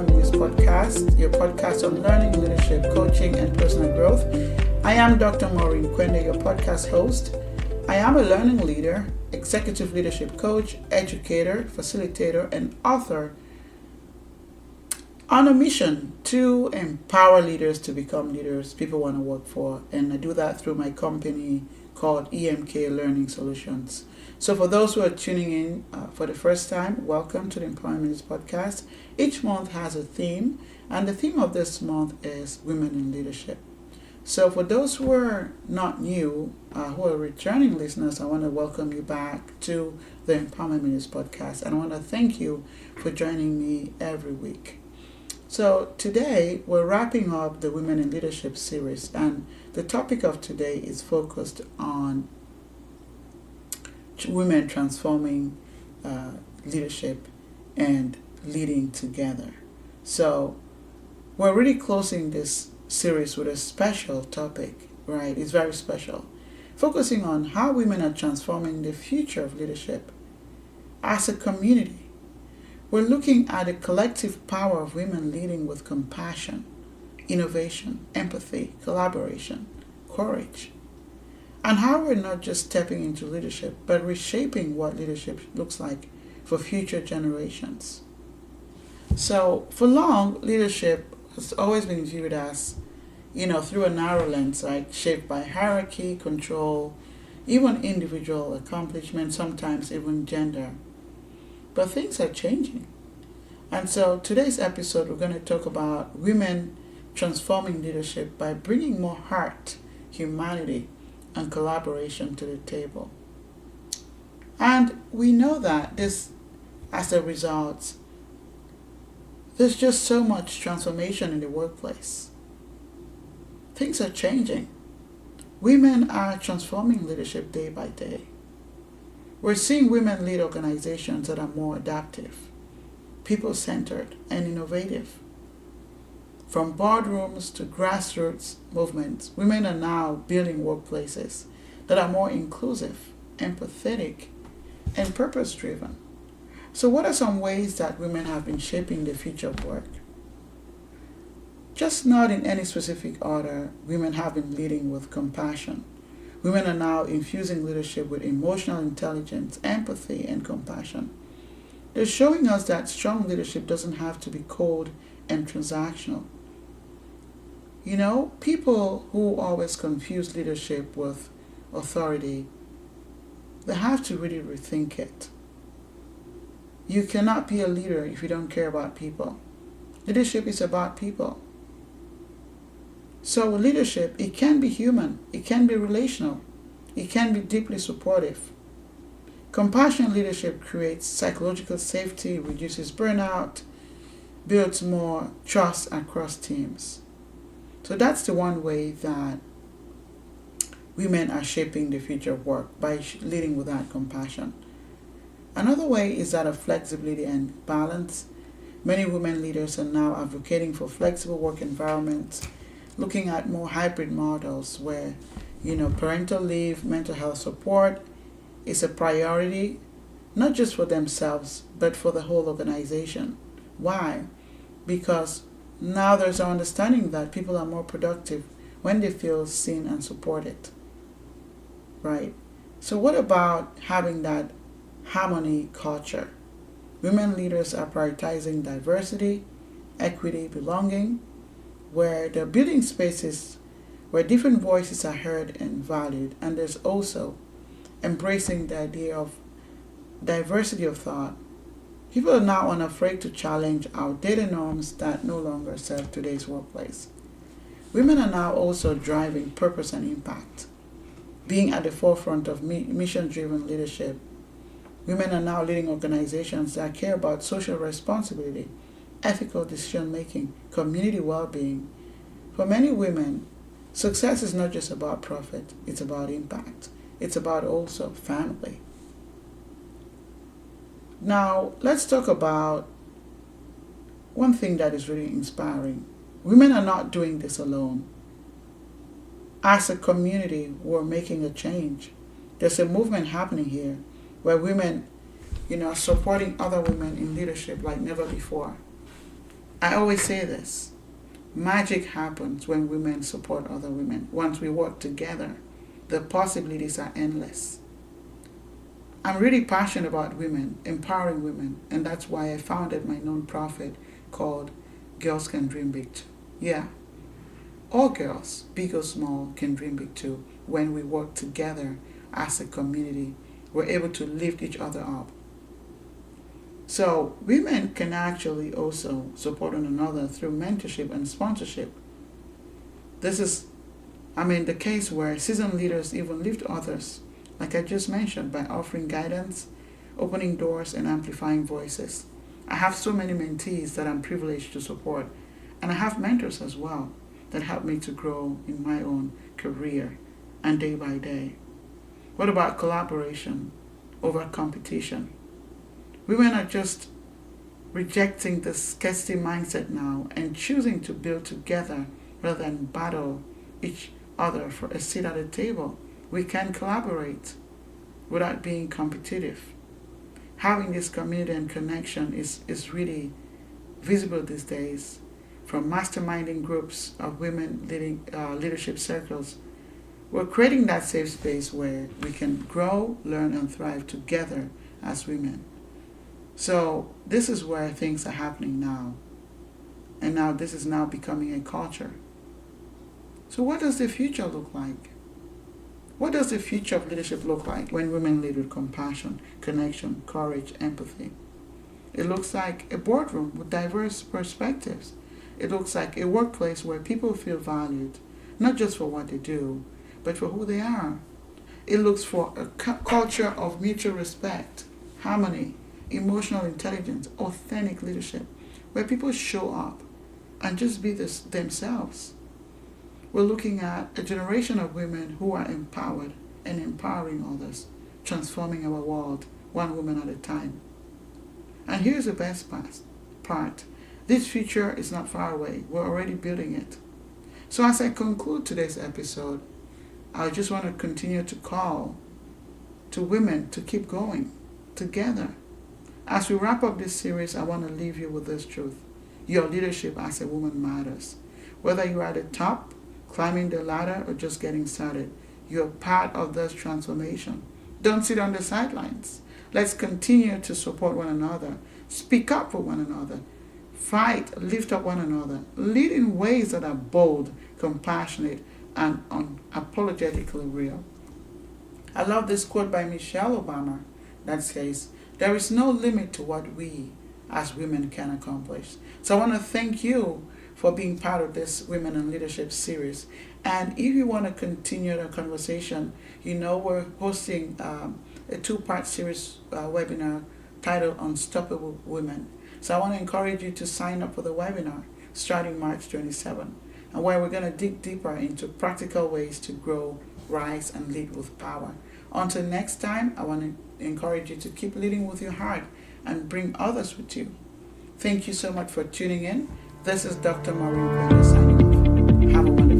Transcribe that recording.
Feminist Podcast, your podcast on learning, leadership, coaching, and personal growth. I am Dr. Maurine Kwende, your podcast host. I am a learning leader, executive leadership coach, educator, facilitator, and author on a mission to empower leaders to become leaders people want to work for. And I do that through my company called EMK Learning Solutions. So for those who are tuning in for the first time, welcome to the Employment Minutes Podcast. Each month has a theme, and the theme of this month is Women in Leadership. So for those who are not new, who are returning listeners, I want to welcome you back to the Empowerment Minutes Podcast, and I want to thank you for joining me every week. So today we're wrapping up the Women in Leadership series, and the topic of today is focused on women transforming leadership and leading together. So we're really closing this series with a special topic, right? It's very special, focusing on how women are transforming the future of leadership as a community. We're looking at the collective power of women leading with compassion, innovation, empathy, collaboration, courage, and how we're not just stepping into leadership, but reshaping what leadership looks like for future generations. So for long, leadership has always been viewed as, through a narrow lens, right? Shaped by hierarchy, control, even individual accomplishment, sometimes even gender. But things are changing. And so today's episode, we're going to talk about women transforming leadership by bringing more heart, humanity, and collaboration to the table. And we know that this, as a result, there's just so much transformation in the workplace. Things are changing. Women are transforming leadership day by day. We're seeing women lead organizations that are more adaptive, people-centered, and innovative. From boardrooms to grassroots movements, women are now building workplaces that are more inclusive, empathetic, and purpose-driven. So what are some ways that women have been shaping the future of work? Just not in any specific order, women have been leading with compassion. Women are now infusing leadership with emotional intelligence, empathy, and compassion. They're showing us that strong leadership doesn't have to be cold and transactional. People who always confuse leadership with authority, they have to really rethink it. You cannot be a leader if you don't care about people. Leadership is about people. So leadership, it can be human, it can be relational, it can be deeply supportive. Compassionate leadership creates psychological safety, reduces burnout, builds more trust across teams. So that's the one way that women are shaping the future of work, by leading with that compassion. Another way is that of flexibility and balance. Many women leaders are now advocating for flexible work environments, looking at more hybrid models where, parental leave, mental health support is a priority, not just for themselves, but for the whole organization. Why? Because now there's an understanding that people are more productive when they feel seen and supported, right? So what about having that harmony culture? Women leaders are prioritizing diversity, equity, belonging, where they're building spaces where different voices are heard and valued, and there's also embracing the idea of diversity of thought. People are now unafraid to challenge outdated norms that no longer serve today's workplace. Women are now also driving purpose and impact, being at the forefront of mission-driven leadership. Women are now leading organizations that care about social responsibility, ethical decision-making, community well-being. For many women, success is not just about profit, it's about impact. It's about also family. Now, let's talk about one thing that is really inspiring. Women are not doing this alone. As a community, we're making a change. There's a movement happening here where women, are supporting other women in leadership like never before. I always say this: magic happens when women support other women. Once we work together, the possibilities are endless. I'm really passionate about women, empowering women, and that's why I founded my nonprofit called Girls Can Dream Big Too. Yeah, all girls, big or small, can dream big too. When we work together as a community, we're able to lift each other up. So, women can actually also support one another through mentorship and sponsorship. This is, the case where seasoned leaders even lift others, like I just mentioned, by offering guidance, opening doors, and amplifying voices. I have so many mentees that I'm privileged to support, and I have mentors as well that help me to grow in my own career and day by day. What about collaboration over competition? Women are just rejecting the scarcity mindset now and choosing to build together rather than battle each other for a seat at the table. We can collaborate without being competitive. Having this community and connection is really visible these days, from masterminding groups of women leading leadership circles. We're creating that safe space where we can grow, learn, and thrive together as women. So this is where things are happening now. And now this is now becoming a culture. So what does the future look like? What does the future of leadership look like when women lead with compassion, connection, courage, empathy? It looks like a boardroom with diverse perspectives. It looks like a workplace where people feel valued, not just for what they do, but for who they are. It looks for a culture of mutual respect, harmony, emotional intelligence, authentic leadership, where people show up and just be themselves. We're looking at a generation of women who are empowered and empowering others, transforming our world one woman at a time. And here's the best part. This future is not far away. We're already building it. So as I conclude today's episode, I just want to continue to call to women to keep going together. As we wrap up this series, I want to leave you with this truth. Your leadership as a woman matters. Whether you're at the top, climbing the ladder, or just getting started, you're part of this transformation. Don't sit on the sidelines. Let's continue to support one another, speak up for one another, fight, lift up one another, lead in ways that are bold, compassionate, and unapologetically real. I love this quote by Michelle Obama that says, "There is no limit to what we as women can accomplish." So I want to thank you for being part of this Women in Leadership series. And if you want to continue the conversation, we're hosting a two-part series webinar titled Unstoppable Women. So I want to encourage you to sign up for the webinar starting March 27, and where we're going to dig deeper into practical ways to grow, rise, and lead with power. Until next time, I want to encourage you to keep leading with your heart and bring others with you. Thank you so much for tuning in. This is Dr. Maurine Kwende signing off. Have a wonderful day.